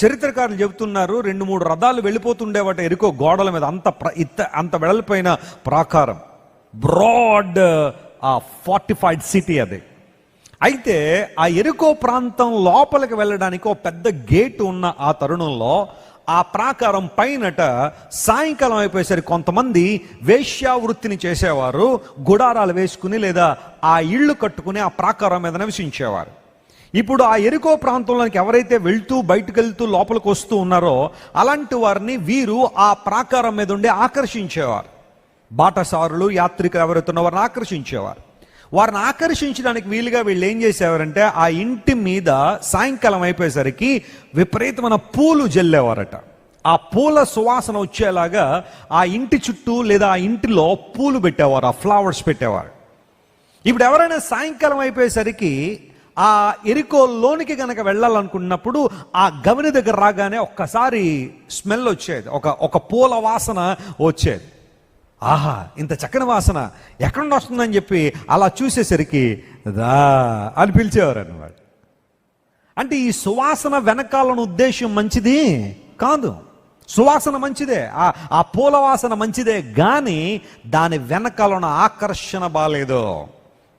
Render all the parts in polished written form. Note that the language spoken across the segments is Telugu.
చరిత్రకారులు చెబుతున్నారు, 2-3 రథాలు వెళ్ళిపోతుండేవాట ఎరుకో గోడల మీద, అంత వెడల్పైన ప్రాకారం, బ్రాడ్ ఫార్టిఫైడ్ సిటీ అది. అయితే ఆ ఎరుకో ప్రాంతం లోపలికి వెళ్ళడానికి ఒక పెద్ద గేటు ఉన్న ఆ తరుణంలో ఆ ప్రాకారం పైనట సాయంకాలం అయిపోయేసరికి కొంతమంది వేశ్యావృత్తిని చేసేవారు గుడారాలు వేసుకుని లేదా ఆ ఇళ్ళు కట్టుకుని ఆ ప్రాకారం మీద నివసించేవారు. ఇప్పుడు ఆ ఎరుకో ప్రాంతంలోనికి ఎవరైతే వెళ్తూ బయటకు వెళ్తూ లోపలికి వస్తూ ఉన్నారో అలాంటి వారిని వీరు ఆ ప్రాకారం మీద ఉండి ఆకర్షించేవారు. బాటసారులు, యాత్రికులు ఎవరైతే ఉన్న వారిని ఆకర్షించేవారు. వారిని ఆకర్షించడానికి వీలుగా వీళ్ళు ఏం చేసేవారంటే ఆ ఇంటి మీద సాయంకాలం అయిపోయేసరికి విపరీతమైన పూలు జల్లేవారట. ఆ పూల సువాసన వచ్చేలాగా ఆ ఇంటి చుట్టూ లేదా ఆ ఇంటిలో పూలు పెట్టేవారు, ఆ ఫ్లవర్స్ పెట్టేవారు. ఇప్పుడు ఎవరైనా సాయంకాలం అయిపోయేసరికి ఆ ఎరికో లోనికి కనుక వెళ్ళాలనుకున్నప్పుడు ఆ గవిని దగ్గర రాగానే ఒక్కసారి స్మెల్ వచ్చేది, ఒక పూల వాసన వచ్చేది. ఆహా, ఇంత చక్కని వాసన ఎక్కడి నుండి వస్తుందని చెప్పి అలా చూసేసరికి రా అని పిలిచేవారు అన్నమాట. అంటే ఈ సువాసన వెనకాలను ఉద్దేశం మంచిది కాదు. సువాసన మంచిదే, ఆ పూల వాసన మంచిదే, కానీ దాని వెనకాలన ఆకర్షణ బాలేదు,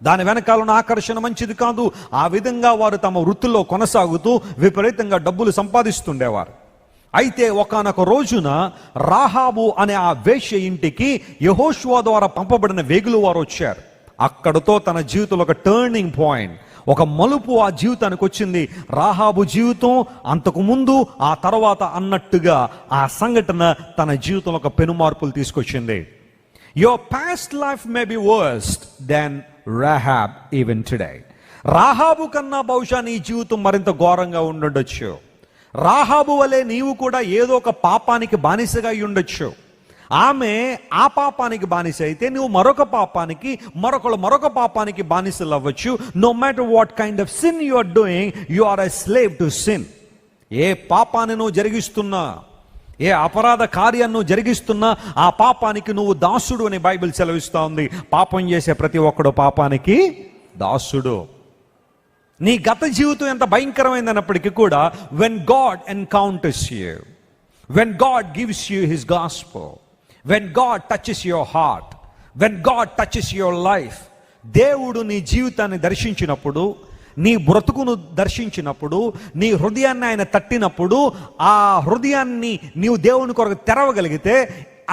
దాని వెనకాలన ఆకర్షణ మంచిది కాదు. ఆ విధంగా వారు తమ వృత్తిలో కొనసాగుతూ విపరీతంగా డబ్బులు సంపాదిస్తుండేవారు. అయితే ఒకానొక రోజున రాహాబు అనే ఆ వేశ్య ఇంటికి యెహోషువ ద్వారా పంపబడిన వేగులు వారు వచ్చారు. అక్కడతో తన జీవితంలో ఒక టర్నింగ్ పాయింట్, ఒక మలుపు ఆ జీవితానికి వచ్చింది. రాహాబు జీవితం అంతకు ముందు ఆ తర్వాత అన్నట్టుగా ఆ సంఘటన తన జీవితంలో ఒక పెనుమార్పులు తీసుకొచ్చింది. Your past life may be worst than Rahab even today. Rahab కన్నా బహుశా నీ జీవితం మరింత ఘోరంగా ఉండొచ్చు. రాహాబు వలె నీవు కూడా ఏదో ఒక పాపానికి బానిసగా అయి ఉండొచ్చు. ఆమె ఆ పాపానికి బానిస అయితే నువ్వు మరొక పాపానికి, మరొక పాపానికి బానిసలు అవ్వచ్చు. No matter what kind of sin you are doing, you are a slave to sin. ఏ పాపాన్ని నువ్వు జరిగిస్తున్నా, ఏ అపరాధ కార్యాన్ని నువ్వు జరిగిస్తున్నా ఆ పాపానికి నువ్వు దాసుడు అని బైబిల్ సెలవిస్తూ ఉంది. పాపం చేసే ప్రతి ఒక్కడు పాపానికి దాసుడు. నీ గత జీవితం ఎంత భయంకరమైనప్పటికీ కూడా when God encounters you, when God gives you his gospel, when God touches your heart, when God touches your life, దేవుడు నీ జీవితాన్ని దర్శించినప్పుడు, నీ బ్రతుకును దర్శించినప్పుడు, నీ హృదయాన్ని ఆయన తట్టినప్పుడు, ఆ హృదయాన్ని నీవు దేవుని కొరకు తెరవగలిగితే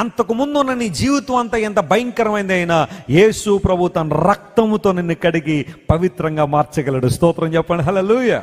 అంతకు ముందు ఉన్న నీ జీవితం అంతా ఎంత భయంకరమైనదైనా యేసు ప్రభు తన రక్తముతో నిన్ను కడిగి పవిత్రంగా మార్చగలడు. స్తోత్రం చెప్పండి, హల్లెలూయా.